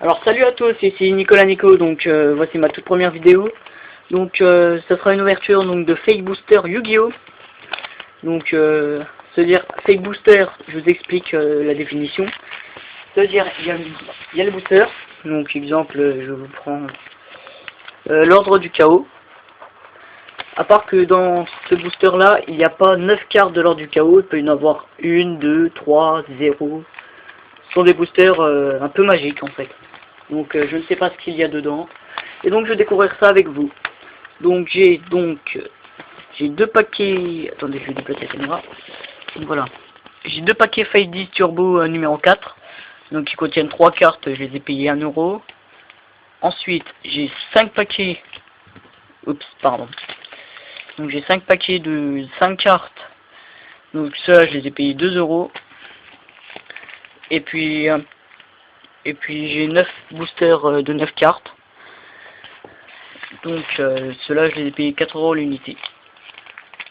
Alors salut à tous, ici Nicolas Nico, donc voici ma toute première vidéo. Donc ça sera une ouverture donc de Fake Booster Yu-Gi-Oh! Donc c'est-à-dire Fake Booster, je vous explique la définition. C'est-à-dire il y a le booster, donc exemple je vous prends l'ordre du chaos. À part que dans ce booster là, il n'y a pas 9 cartes de l'ordre du chaos, il peut y en avoir 1, 2, 3, 0. Ce sont des boosters un peu magiques en fait. Donc je ne sais pas ce qu'il y a dedans. Et donc je vais découvrir ça avec vous. Donc j'ai deux paquets. Attendez, je vais déplacer la caméra. Donc voilà. J'ai deux paquets Face 10 Turbo numéro 4. Donc qui contiennent 3 cartes, je les ai payés 1 €. Ensuite j'ai 5 paquets. Oups, pardon. Donc j'ai 5 paquets de 5 cartes. Donc ça je les ai payés 2 €. Et puis j'ai 9 boosters de 9 cartes. Donc ceux-là je les ai payés 4 € l'unité.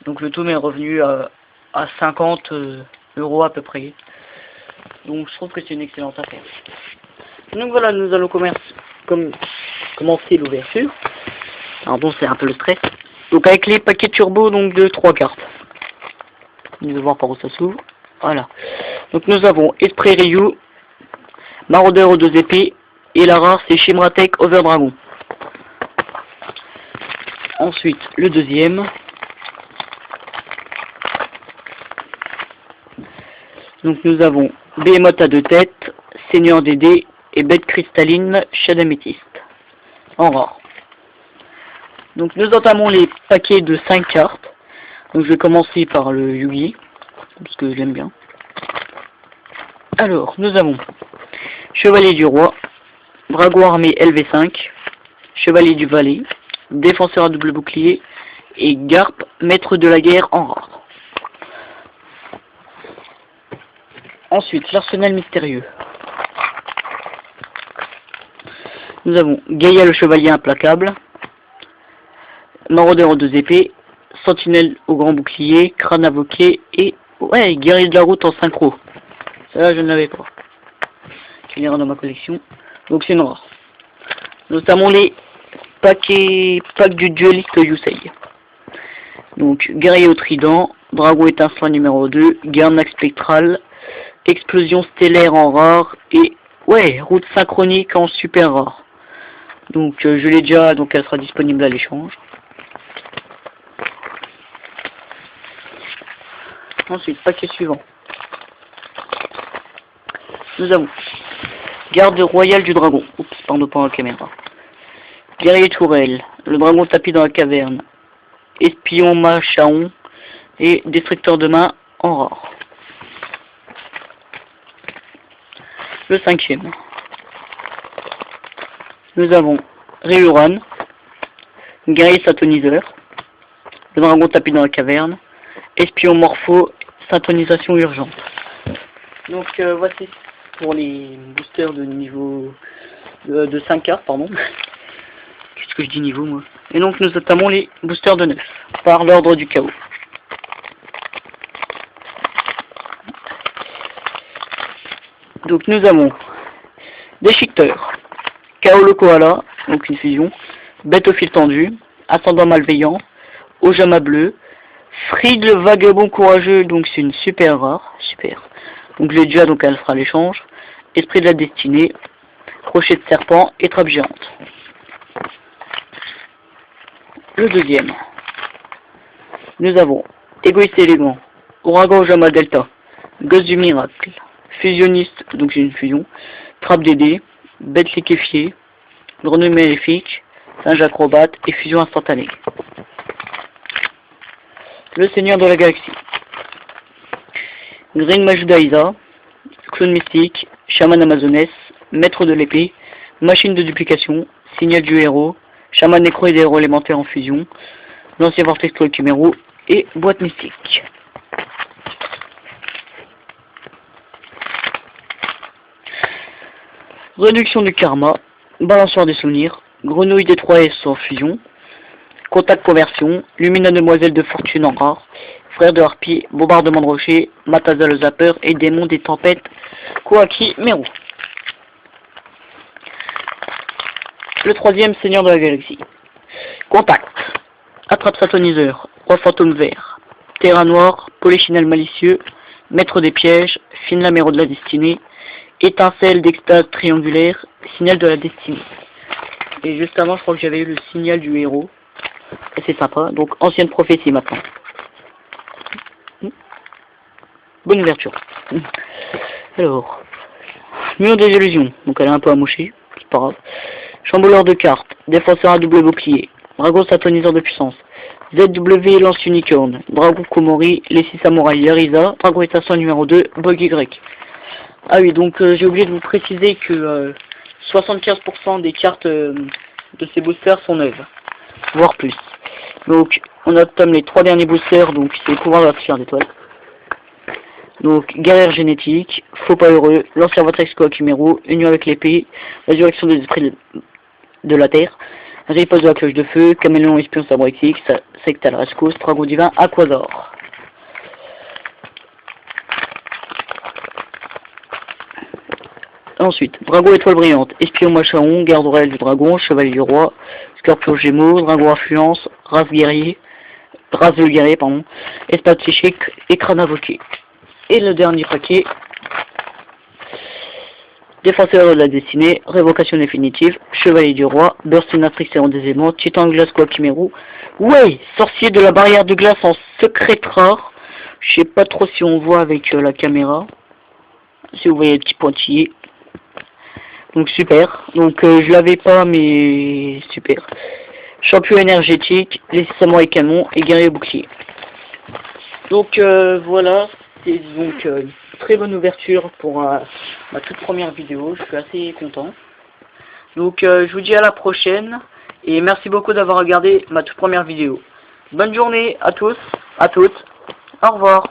Donc le tout m'est revenu à 50 € à peu près. Donc je trouve que c'est une excellente affaire. Donc voilà, nous allons commencer l'ouverture. Alors bon, c'est un peu le stress. Donc avec les paquets turbo donc de 3 cartes. Nous allons voir par où ça s'ouvre. Voilà. Donc nous avons Esprit Ryu, Maraudeur aux 2 épées, et la rare c'est Shimratek Over Dragon. Ensuite le deuxième. Donc nous avons Behemoth à 2 têtes, Seigneur des dés et Bête cristalline Shadamétiste en rare. Donc nous entamons les paquets de 5 cartes. Donc je vais commencer par le Yugi, parce que j'aime bien. Alors nous avons Chevalier du Roi, Dragon armé LV5, Chevalier du Valet, Défenseur à double bouclier et Garp, Maître de la guerre en rare. Ensuite, l'arsenal mystérieux. Nous avons Gaïa le Chevalier implacable, Maraudeur aux 2 épées, Sentinelle au grand bouclier, Crâne invoqué et ouais, Guerrier de la route en synchro. Ça je ne l'avais pas. Je l'ai dans ma collection. Donc c'est une rare. Notamment les packs du dueliste Yusei. Donc Guerrier au trident, Dragon étincelant numéro 2, Garnax spectral, Explosion stellaire en rare et ouais, route synchronique en super rare. Donc je l'ai déjà, donc elle sera disponible à l'échange. Ensuite, paquet suivant. Nous avons Garde royale du dragon. Oups, pardon, pas la caméra. Guerrier tourelle, le dragon tapis dans la caverne, Espion Machaon et Destructeur de main en rare. Le cinquième. Nous avons Ryuran, Guerrier Syntoniseur, le dragon tapis dans la caverne, Espion Morpho, syntonisation urgente. Donc voici pour les boosters de niveau de 5 cartes, pardon. Qu'est-ce que je dis niveau moi? Et donc nous entamons les boosters de 9 par l'ordre du chaos. Donc nous avons Déchiqueteur, Chaos le Koala, donc une fusion, Bête au fil tendu, Ascendant malveillant, Ojama bleu, Fried le vagabond courageux, donc c'est une super rare, super. Donc je l'ai déjà, donc elle sera à l'échange. Esprit de la destinée, Crochet de serpent et Trappe géante. Le deuxième. Nous avons Égoïste élégant, Ouragan Ojama delta, Gosse du miracle, Fusionniste, donc c'est une fusion, Trappe des dés, Bête liquéfiée, Grenouille maléfique, Singe acrobate et fusion instantanée. Le Seigneur de la Galaxie. Green Majudaïsa, Clown mystique, Chaman amazonesse, Maître de l'épée, Machine de duplication, Signal du héros, Chaman nécro et des héros élémentaires en fusion, L'ancien vortex Chimero et Boîte mystique. Réduction du karma, Balançoire des souvenirs, Grenouille des 3S en fusion, Contact conversion, Lumina demoiselle de fortune en rare, Frère de harpie, Bombardement de rocher, Mataza le zapper et Démon des tempêtes, Koaki Meru. le troisième seigneur de la galaxie. Contact. Attrape satoniseur. Roi fantôme vert. Terrain noir. Polichinelle malicieux. Maître des pièges. Finlamero de la destinée. Étincelle d'extase triangulaire. Signal de la destinée. Et juste avant, je crois que j'avais eu le signal du héros. Et c'est sympa. Donc, ancienne prophétie maintenant. Bonne ouverture. Alors, mur des illusions. Donc, elle est un peu amochée. C'est pas grave. Chambouleur de cartes. Défenseur à double bouclier. Dragon satoniseur de puissance. ZW lance unicorn. Dragon Komori. Les 6 samouraïs. Yarisa. Dragon étincelant numéro 2. Bug Y. Ah oui, donc j'ai oublié de vous préciser que 75% des cartes de ces boosters sont neuves. Voire plus. Donc, on obtient les 3 derniers boosters. Donc, c'est pouvoir de la sphère d'étoiles. Donc, guerrière génétique, faux pas heureux, l'ancien vortex Koakumero, union avec l'épée, résurrection des esprits de la terre, riposte de la cloche de feu, caméléon espion sabre X, sectal rascos, dragon divin, aquazor. Ensuite, dragon étoile brillante, espion machaon, garde royal du dragon, chevalier du roi, scorpion gémeaux, dragon influence, race de guerrier, pardon, espace psychique et crâne invoqué. Et le dernier paquet, défenseur de la destinée, révocation définitive, chevalier du roi, burstinatrix et en des aimants, titan de glace Koakumero, ouais, sorcier de la barrière de glace en secret rare, je sais pas trop si on voit avec la caméra, si vous voyez les petits pointillés, donc super, donc je l'avais pas mais super, champion énergétique, les samouraïs canon et guerrier bouclier, donc voilà. C'est donc une très bonne ouverture pour ma toute première vidéo, je suis assez content. Donc je vous dis à la prochaine et merci beaucoup d'avoir regardé ma toute première vidéo. Bonne journée à tous, à toutes, au revoir.